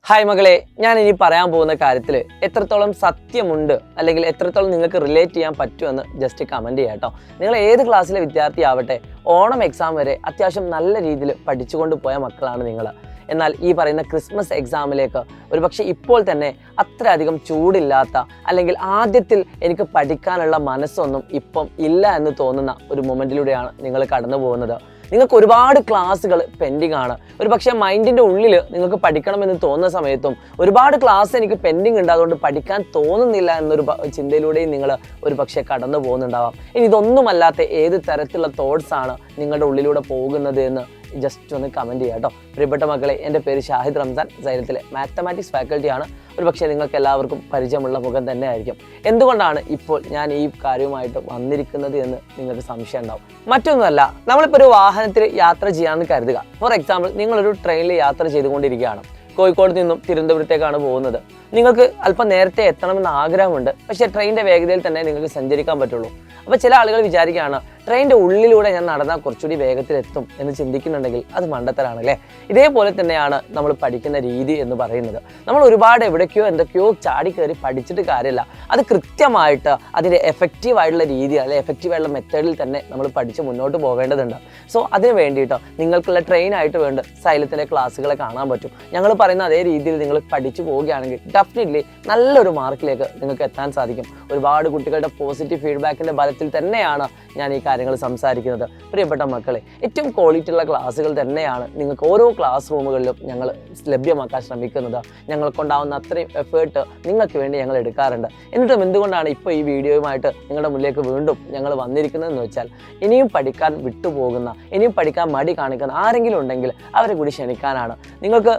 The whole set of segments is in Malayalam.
ഹായ് മകളെ, ഞാൻ ഇനി പറയാൻ പോകുന്ന കാര്യത്തിൽ എത്രത്തോളം സത്യമുണ്ട് അല്ലെങ്കിൽ എത്രത്തോളം നിങ്ങൾക്ക് റിലേറ്റ് ചെയ്യാൻ പറ്റുമെന്ന് ജസ്റ്റ് കമൻറ്റ് ചെയ്യാം കേട്ടോ. നിങ്ങൾ ഏത് ക്ലാസ്സിലെ വിദ്യാർത്ഥി ആവട്ടെ, ഓണം എക്സാം വരെ അത്യാവശ്യം നല്ല രീതിയിൽ പഠിച്ചുകൊണ്ട് പോയ മക്കളാണ് നിങ്ങൾ. എന്നാൽ ഈ പറയുന്ന ക്രിസ്മസ് എക്സാമിലേക്ക് ഒരുപക്ഷെ ഇപ്പോൾ തന്നെ അത്രയധികം ചൂടില്ലാത്ത അല്ലെങ്കിൽ ആദ്യത്തിൽ എനിക്ക് പഠിക്കാനുള്ള മനസ്സൊന്നും ഇപ്പം ഇല്ല എന്ന് തോന്നുന്ന ഒരു മൊമെൻറ്റിലൂടെയാണ് നിങ്ങൾ കടന്നു പോകുന്നത്. നിങ്ങൾക്ക് ഒരുപാട് ക്ലാസ്സുകൾ പെൻഡിങ് ആണ്. ഒരു പക്ഷേ മൈൻഡിൻ്റെ ഉള്ളിൽ നിങ്ങൾക്ക് പഠിക്കണമെന്ന് തോന്നുന്ന സമയത്തും ഒരുപാട് ക്ലാസ് എനിക്ക് പെൻഡിങ് ഉണ്ട്, അതുകൊണ്ട് പഠിക്കാൻ തോന്നുന്നില്ല എന്നൊരു ചിന്തയിലൂടെയും നിങ്ങൾ ഒരു പക്ഷേ കടന്നു പോകുന്നുണ്ടാവാം. ഇനി ഇതൊന്നുമല്ലാത്ത ഏത് തരത്തിലുള്ള തോട്ട്സാണ് നിങ്ങളുടെ ഉള്ളിലൂടെ പോകുന്നത് എന്ന് ജസ്റ്റ് ഒന്ന് കമൻറ്റ് ചെയ്യാം കേട്ടോ. പ്രിയപ്പെട്ട മക്കളെ, എൻ്റെ പേര് ഷാഹിദ് റംസാൻ, സൈലത്തിലെ മാത്തമാറ്റിക്സ് ഫാക്കൽറ്റിയാണ്. ഒരു പക്ഷേ നിങ്ങൾക്ക് എല്ലാവർക്കും പരിചയമുള്ള മുഖം തന്നെ ആയിരിക്കും. എന്തുകൊണ്ടാണ് ഇപ്പോൾ ഞാൻ ഈ കാര്യവുമായിട്ട് വന്നിരിക്കുന്നത് എന്ന് നിങ്ങൾക്ക് സംശയം ഉണ്ടാവും. മറ്റൊന്നുമല്ല, നമ്മളിപ്പോൾ ഒരു വാഹനത്തിൽ യാത്ര ചെയ്യാമെന്ന് കരുതുക. ഫോർ എക്സാമ്പിൾ, നിങ്ങളൊരു ട്രെയിനിൽ യാത്ര ചെയ്തുകൊണ്ടിരിക്കുകയാണ്. കോഴിക്കോട് നിന്നും തിരുവനന്തപുരത്തേക്കാണ് പോകുന്നത്. നിങ്ങൾക്ക് അല്പം നേരത്തെ എത്തണമെന്ന് ആഗ്രഹമുണ്ട്, പക്ഷേ ട്രെയിനിൻ്റെ വേഗതയിൽ തന്നെ നിങ്ങൾക്ക് സഞ്ചരിക്കാൻ പറ്റുള്ളൂ. അപ്പോൾ ചില ആളുകൾ വിചാരിക്കുകയാണ്, ട്രെയിനിൻ്റെ ഉള്ളിലൂടെ ഞാൻ നടന്നാൽ കുറച്ചുകൂടി വേഗത്തിലെത്തും എന്ന് ചിന്തിക്കുന്നുണ്ടെങ്കിൽ അത് മണ്ടത്തരാണല്ലേ. ഇതേപോലെ തന്നെയാണ് നമ്മൾ പഠിക്കുന്ന രീതി എന്ന് പറയുന്നത്. നമ്മൾ ഒരുപാട് എവിടേക്കോ എന്തൊക്കെയോ ചാടി കയറി പഠിച്ചിട്ട് കാര്യമില്ല. അത് കൃത്യമായിട്ട് അതിൻ്റെ എഫക്റ്റീവായിട്ടുള്ള രീതി അല്ലെങ്കിൽ എഫക്റ്റീവായിട്ടുള്ള മെത്തേഡിൽ തന്നെ നമ്മൾ പഠിച്ച് മുന്നോട്ട് പോവേണ്ടതുണ്ട്. സോ അതിന് വേണ്ടിയിട്ട് നിങ്ങൾക്കുള്ള ട്രെയിനായിട്ട് വേണ്ട സൈലത്തിൻ്റെ ക്ലാസ്സുകളെ കാണാൻ പറ്റും. ഞങ്ങൾ പറയുന്ന അതേ രീതിയിൽ നിങ്ങൾ പഠിച്ചു പോവുകയാണെങ്കിൽ ഡെഫിനറ്റ്ലി നല്ലൊരു മാർക്കിലേക്ക് നിങ്ങൾക്ക് എത്താൻ സാധിക്കും. ഒരുപാട് കുട്ടികളുടെ പോസിറ്റീവ് ഫീഡ്ബാക്കിൻ്റെ ബലത്തിൽ തന്നെയാണ് ഞാൻ ഈ കാര്യങ്ങൾ സംസാരിക്കുന്നത്. പ്രിയപ്പെട്ട മക്കളെ, ഏറ്റവും ക്വാളിറ്റി ഉള്ള ക്ലാസ്സുകൾ തന്നെയാണ് നിങ്ങൾക്ക് ഓരോ ക്ലാസ് റൂമുകളിലും ഞങ്ങൾ ലഭ്യമാക്കാൻ ശ്രമിക്കുന്നത്. ഞങ്ങൾക്കുണ്ടാവുന്ന അത്രയും എഫേർട്ട് നിങ്ങൾക്ക് വേണ്ടി ഞങ്ങൾ എടുക്കാറുണ്ട്. എന്നിട്ടും എന്തുകൊണ്ടാണ് ഇപ്പോൾ ഈ വീഡിയോയുമായിട്ട് നിങ്ങളുടെ മുന്നിലേക്ക് വീണ്ടും ഞങ്ങൾ വന്നിരിക്കുന്നതെന്ന് വെച്ചാൽ, ഇനിയും പഠിക്കാൻ വിട്ടുപോകുന്ന, ഇനിയും പഠിക്കാൻ മടി കാണിക്കുന്ന ആരെങ്കിലും ഉണ്ടെങ്കിൽ അവരെ കൂടി ക്ഷണിക്കാനാണ്. നിങ്ങൾക്ക്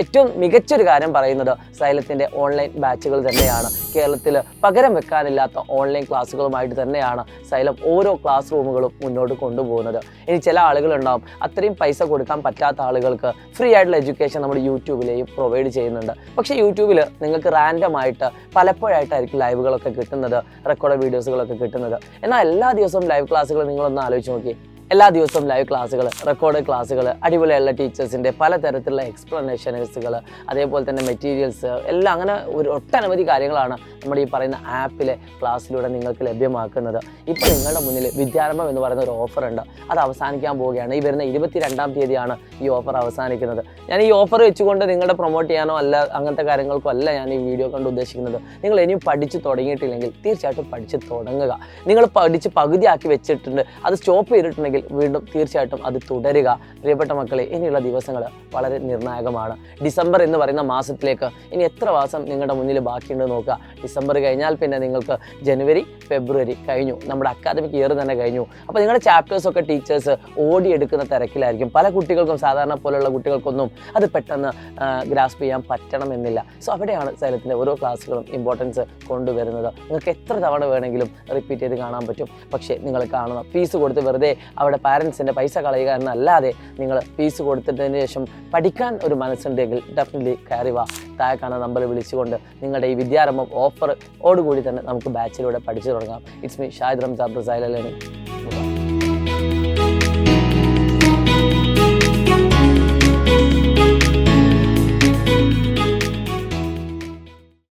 ഏറ്റവും മികച്ചൊരു കാര്യം പറയുന്നത് സൈലത്തിൻ്റെ ഓൺലൈൻ ബാച്ചുകൾ തന്നെയാണ്. കേരളത്തിൽ പകരം വെക്കാനില്ലാത്ത ഓൺലൈൻ ക്ലാസ്സുകളുമായിട്ട് തന്നെയാണ് സൈലം ഓരോ ക്ലാസ് റൂമുകളും മുന്നോട്ട് കൊണ്ടുപോകുന്നത്. ഇനി ചില ആളുകളുണ്ടാവും, അത്രയും പൈസ കൊടുക്കാൻ പറ്റാത്ത ആളുകൾക്ക് ഫ്രീ ആയിട്ടുള്ള എഡ്യൂക്കേഷൻ നമ്മൾ യൂട്യൂബിലെയും പ്രൊവൈഡ് ചെയ്യുന്നുണ്ട്. പക്ഷേ യൂട്യൂബിൽ നിങ്ങൾക്ക് റാൻഡമായിട്ട് പലപ്പോഴായിട്ടായിരിക്കും ലൈവുകളൊക്കെ കിട്ടുന്നത്, റെക്കോർഡ് വീഡിയോസുകളൊക്കെ കിട്ടുന്നത്. എന്നാൽ എല്ലാ ദിവസവും ലൈവ് ക്ലാസ്സുകൾ നിങ്ങളൊന്ന് ആലോചിച്ച് നോക്കി. എല്ലാ ദിവസവും ലൈവ് ക്ലാസ്സുകൾ, റെക്കോർഡ് ക്ലാസ്സുകൾ, അടിപൊളിയുള്ള ടീച്ചേഴ്സിൻ്റെ പലതരത്തിലുള്ള എക്സ്പ്ലനേഷൻസുകൾ, അതേപോലെ തന്നെ മെറ്റീരിയൽസ് എല്ലാം, അങ്ങനെ ഒരു ഒട്ടനവധി കാര്യങ്ങളാണ് നമ്മുടെ ഈ പറയുന്ന ആപ്പിലെ ക്ലാസ്സിലൂടെ നിങ്ങൾക്ക് ലഭ്യമാക്കുന്നത്. ഇപ്പോൾ നിങ്ങളുടെ മുന്നിൽ വിദ്യാരംഭം എന്ന് പറയുന്ന ഒരു ഓഫറുണ്ട്. അത് അവസാനിക്കാൻ പോവുകയാണ്. ഈ വരുന്ന 22-ാം തീയതിയാണ് ഈ ഓഫർ അവസാനിക്കുന്നത്. ഞാൻ ഈ ഓഫർ വെച്ചുകൊണ്ട് നിങ്ങളുടെ പ്രൊമോട്ട് ചെയ്യാനോ അല്ല അങ്ങനത്തെ കാര്യങ്ങൾക്കോ അല്ല ഞാൻ ഈ വീഡിയോ കൊണ്ട് ഉദ്ദേശിക്കുന്നത്. നിങ്ങൾ ഇനിയും പഠിച്ച് തുടങ്ങിയിട്ടില്ലെങ്കിൽ തീർച്ചയായിട്ടും പഠിച്ച് തുടങ്ങുക. നിങ്ങൾ പഠിച്ച് പകുതിയാക്കി വെച്ചിട്ടുണ്ട്, അത് സ്റ്റോപ്പ് ചെയ്തിട്ടുണ്ടെങ്കിൽ വീണ്ടും തീർച്ചയായിട്ടും അത് തുടരുക. പ്രിയപ്പെട്ട മക്കളെ, ഇനിയുള്ള ദിവസങ്ങൾ വളരെ നിർണായകമാണ്. ഡിസംബർ എന്ന് പറയുന്ന മാസത്തിലേക്ക് ഇനി എത്ര മാസം നിങ്ങളുടെ മുന്നിൽ ബാക്കിയുണ്ടെന്ന് നോക്കുക. ഡിസംബർ കഴിഞ്ഞാൽ പിന്നെ നിങ്ങൾക്ക് ജനുവരി, ഫെബ്രുവരി കഴിഞ്ഞു, നമ്മുടെ അക്കാദമിക് ഇയർ തന്നെ കഴിഞ്ഞു. അപ്പോൾ നിങ്ങളുടെ ചാപ്റ്റേഴ്സൊക്കെ ടീച്ചേഴ്സ് ഓടിയെടുക്കുന്ന തിരക്കിലായിരിക്കും. പല കുട്ടികൾക്കും, സാധാരണ പോലെയുള്ള കുട്ടികൾക്കൊന്നും അത് പെട്ടെന്ന് ഗ്രാസ്പ് ചെയ്യാൻ പറ്റണമെന്നില്ല. സോ അവിടെയാണ് സൈലത്തിൻ്റെ ഓരോ ക്ലാസ്സുകളും ഇമ്പോർട്ടൻസ് കൊണ്ടുവരുന്നത്. നിങ്ങൾക്ക് എത്ര തവണ വേണമെങ്കിലും റിപ്പീറ്റ് ചെയ്ത് കാണാൻ പറ്റും. പക്ഷേ നിങ്ങൾ കാണുന്ന ഫീസ് കൊടുത്ത് വെറുതെ അവിടെ പാരൻസിൻ്റെ പൈസ കളയുക എന്നല്ലാതെ നിങ്ങൾ ഫീസ് കൊടുത്തതിന് ശേഷം പഠിക്കാൻ ഒരു മനസ്സുണ്ടെങ്കിൽ ഡെഫിനറ്റ്ലി കയറി വാ. താഴെ കാണുന്ന നമ്പർ വിളിച്ചുകൊണ്ട് നിങ്ങളുടെ ഈ വിദ്യാരംഭം ഓഫറോടുകൂടി തന്നെ നമുക്ക് ബാച്ചിലൂടെ പഠിച്ചു തുടങ്ങാം. It's me Shahid Ramzan, xylem learning.